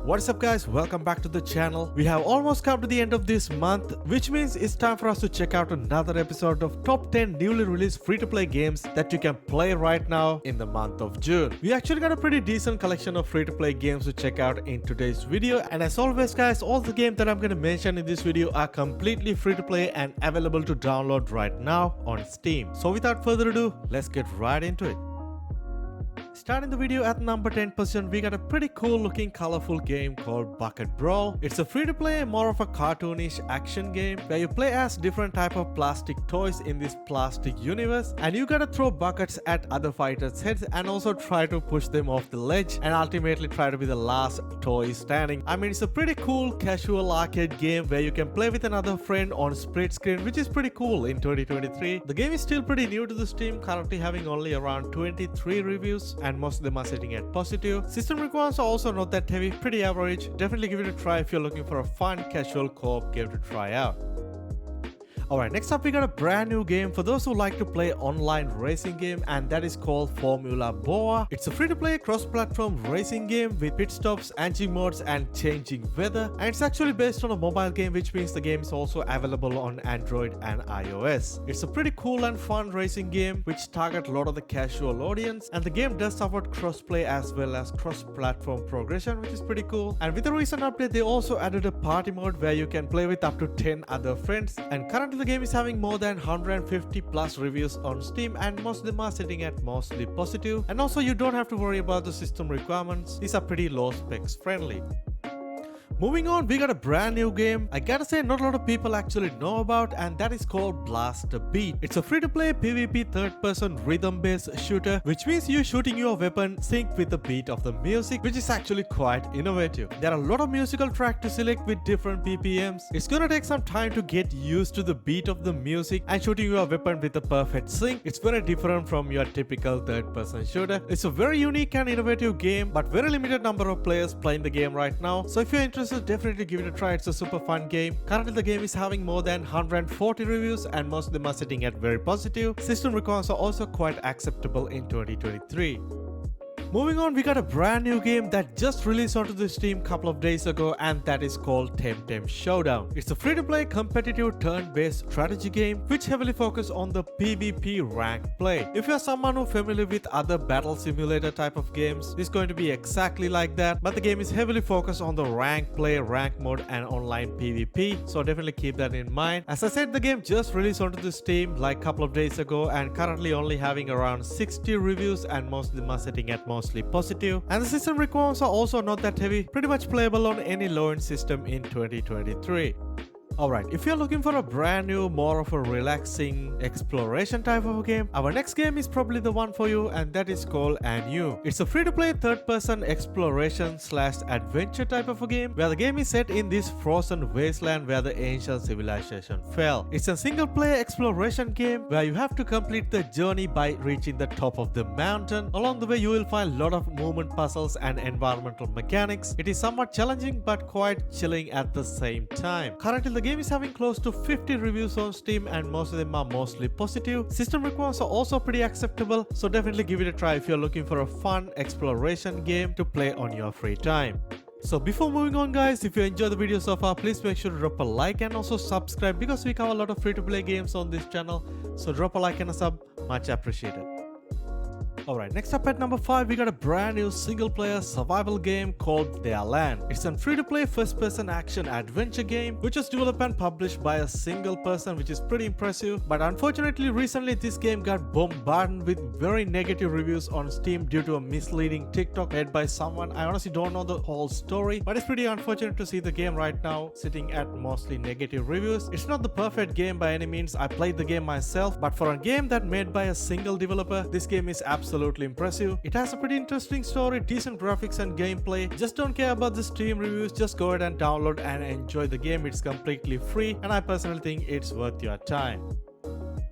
What's up guys, welcome back to the channel. We have almost come to the end of this month, which means it's time for us to check out another episode of top 10 newly released free-to-play games that you can play right now in the month of June. We actually got a pretty decent collection of free-to-play games to check out in today's video, and as always guys, all the games that I'm going to mention in this video are completely free-to-play and available to download right now on Steam. So without further ado, let's get right into it. Starting the video at number 10 position, we got a pretty cool looking colorful game called Bucket Brawl. It's a free to play, more of a cartoonish action game where you play as different type of plastic toys in this plastic universe, and you gotta throw buckets at other fighters' heads and also try to push them off the ledge and ultimately try to be the last toy standing. I mean, it's a pretty cool casual arcade game where you can play with another friend on split screen, which is pretty cool in 2023. The game is still pretty new to the Steam, currently having only around 23 reviews and most of them are sitting at positive. System requirements are also not that heavy, pretty average. Definitely give it a try if you're looking for a fun casual co-op game to try out. Alright, next up we got a brand new game for those who like to play online racing game, and that is called Formula Boa. It's a free-to-play cross-platform racing game with pit stops, engine modes and changing weather, and it's actually based on a mobile game, which means the game is also available on Android and iOS. It's a pretty cool and fun racing game which targets a lot of the casual audience, and the game does support cross-play as well as cross-platform progression, which is pretty cool. And with the recent update, they also added a party mode where you can play with up to 10 other friends, and currently the game is having more than 150 plus reviews on Steam, and most of them are sitting at mostly positive. And also you don't have to worry about the system requirements, these are pretty low specs friendly. Moving on, we got a brand new game I gotta say not a lot of people actually know about, and that is called Blast the Beat. It's a free-to-play PvP third-person rhythm-based shooter, which means you shooting your weapon sync with the beat of the music, which is actually quite innovative. There are a lot of musical tracks to select with different BPMs. It's gonna take some time to get used to the beat of the music and shooting your weapon with the perfect sync. It's very different from your typical third-person shooter. It's a very unique and innovative game, but very limited number of players playing the game right now. So if you're interested, definitely give it a try. It's a super fun game. Currently the game is having more than 140 reviews and most of them are sitting at very positive. System requirements are also quite acceptable in 2023. Moving on, we got a brand new game that just released onto the Steam couple of days ago, and that is called Temtem Showdown. It's a free-to-play competitive turn-based strategy game which heavily focuses on the PvP rank play. If you're someone who's familiar with other battle simulator type of games, it's going to be exactly like that, but the game is heavily focused on the rank play, rank mode and online PvP, so definitely keep that in mind. As I said, the game just released onto the Steam like a couple of days ago and currently only having around 60 reviews and most of them are sitting at mostly positive, and the system requirements are also not that heavy, pretty much playable on any low-end system in 2023. Alright, if you're looking for a brand new, more of a relaxing exploration type of a game, our next game is probably the one for you, and that is called Anu. It's a free-to-play third-person exploration slash adventure type of a game where the game is set in this frozen wasteland where the ancient civilization fell. It's a single-player exploration game where you have to complete the journey by reaching the top of the mountain. Along the way, you will find a lot of movement puzzles and environmental mechanics. It is somewhat challenging but quite chilling at the same time. Currently, the game is having close to 50 reviews on Steam and most of them are mostly positive. System requirements are also pretty acceptable, so definitely give it a try if you're looking for a fun exploration game to play on your free time. So before moving on guys, if you enjoyed the video so far, please make sure to drop a like and also subscribe because we cover a lot of free-to-play games on this channel, so drop a like and a sub, much appreciated. Alright, next up at number 5, we got a brand new single-player survival game called Their Land. It's a free-to-play first-person action adventure game which was developed and published by a single person, which is pretty impressive. But unfortunately, recently this game got bombarded with very negative reviews on Steam due to a misleading TikTok made by someone. I honestly don't know the whole story, but it's pretty unfortunate to see the game right now sitting at mostly negative reviews. It's not the perfect game by any means. I played the game myself, but for a game that made by a single developer, this game is absolutely impressive. It has a pretty interesting story, decent graphics and gameplay. Just don't care about the Steam reviews, just go ahead and download and enjoy the game. It's completely free and I personally think it's worth your time.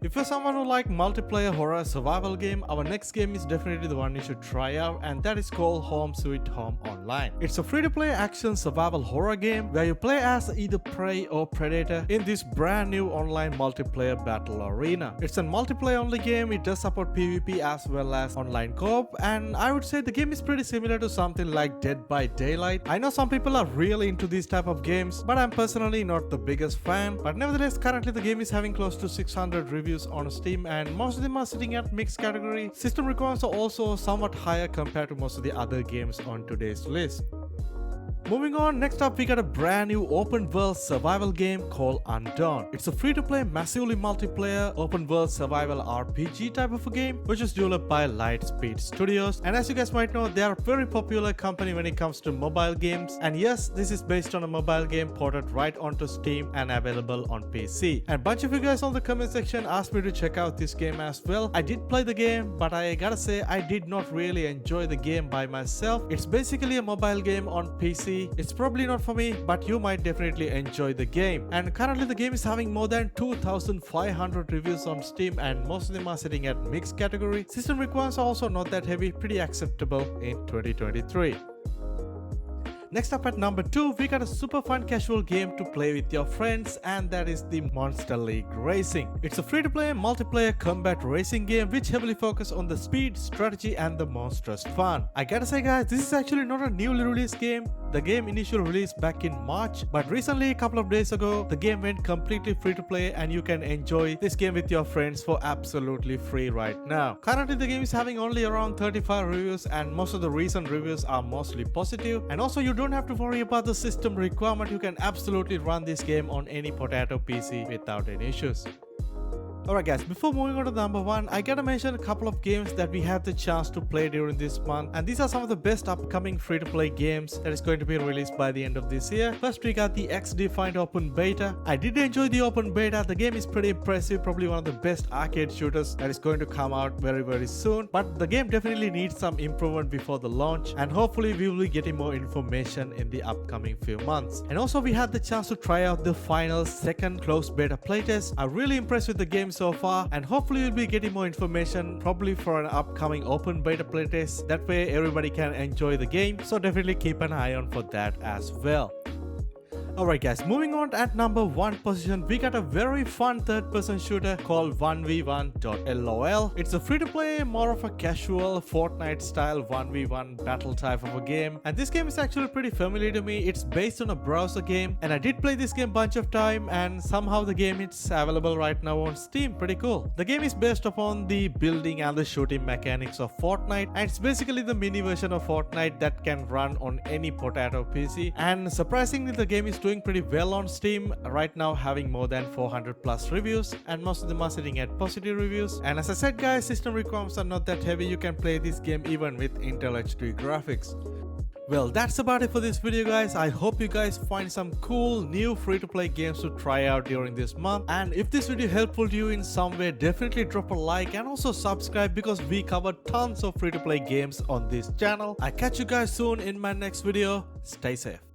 If you're someone who like multiplayer horror survival game, our next game is definitely the one you should try out, and that is called Home Sweet Home Online. It's a free-to-play action survival horror game where you play as either prey or predator in this brand new online multiplayer battle arena. It's a multiplayer only game. It does support PvP as well as online co-op, and I would say the game is pretty similar to something like Dead by Daylight. I know some people are really into these type of games, but I'm personally not the biggest fan. But nevertheless, currently the game is having close to 600 reviews on Steam, and most of them are sitting at mixed category. System requirements are also somewhat higher compared to most of the other games on today's list. Moving on, next up we got a brand new open world survival game called Undawn. It's a free-to-play, massively multiplayer, open world survival RPG type of a game, which is developed by Lightspeed Studios. And as you guys might know, they are a very popular company when it comes to mobile games. And yes, this is based on a mobile game ported right onto Steam and available on PC. And a bunch of you guys on the comment section asked me to check out this game as well. I did play the game, but I gotta say I did not really enjoy the game by myself. It's basically a mobile game on PC. It's probably not for me, but you might definitely enjoy the game. And currently the game is having more than 2,500 reviews on Steam, and most of them are sitting at mixed category. System requirements are also not that heavy, pretty acceptable in 2023. Next up at number 2, we got a super fun casual game to play with your friends, and that is the Monster League Racing. It's a free-to-play multiplayer combat racing game which heavily focuses on the speed, strategy and the monstrous fun. I gotta say guys, this is actually not a newly released game. The game initially released back in March, but recently a couple of days ago the game went completely free to play, and you can enjoy this game with your friends for absolutely free right now. Currently the game is having only around 35 reviews, and most of the recent reviews are mostly positive. And also you don't have to worry about the system requirement. You can absolutely run this game on any potato PC without any issues. Alright guys, before moving on to number 1, I gotta mention a couple of games that we had the chance to play during this month, and these are some of the best upcoming free-to-play games that is going to be released by the end of this year. First we got the X-Defined Open Beta. I did enjoy the Open Beta. The game is pretty impressive, probably one of the best arcade shooters that is going to come out very soon, but the game definitely needs some improvement before the launch, and hopefully we will be getting more information in the upcoming few months. And also we had the chance to try out the final second closed beta playtest. I'm really impressed with the game so far, and hopefully we'll be getting more information probably for an upcoming open beta playtest. That way everybody can enjoy the game, so definitely keep an eye on for that as well. Alright guys, moving on, at number 1 position we got a very fun third-person shooter called 1v1.lol. It's a free-to-play, more of a casual Fortnite style 1v1 battle type of a game, and this game is actually pretty familiar to me. It's based on a browser game, and I did play this game bunch of time, and somehow the game is available right now on Steam. Pretty cool. The game is based upon the building and the shooting mechanics of Fortnite, and it's basically the mini version of Fortnite that can run on any potato PC. And surprisingly the game is doing pretty well on Steam right now, having more than 400 plus reviews, and most of them are sitting at positive reviews. And as I said guys, system requirements are not that heavy. You can play this game even with Intel HD graphics. Well, that's about it for this video guys. I hope you guys find some cool new free-to-play games to try out during this month. And if this video helpful to you in some way, definitely drop a like and also subscribe, because we cover tons of free-to-play games on this channel. I'll catch you guys soon in my next video. Stay safe.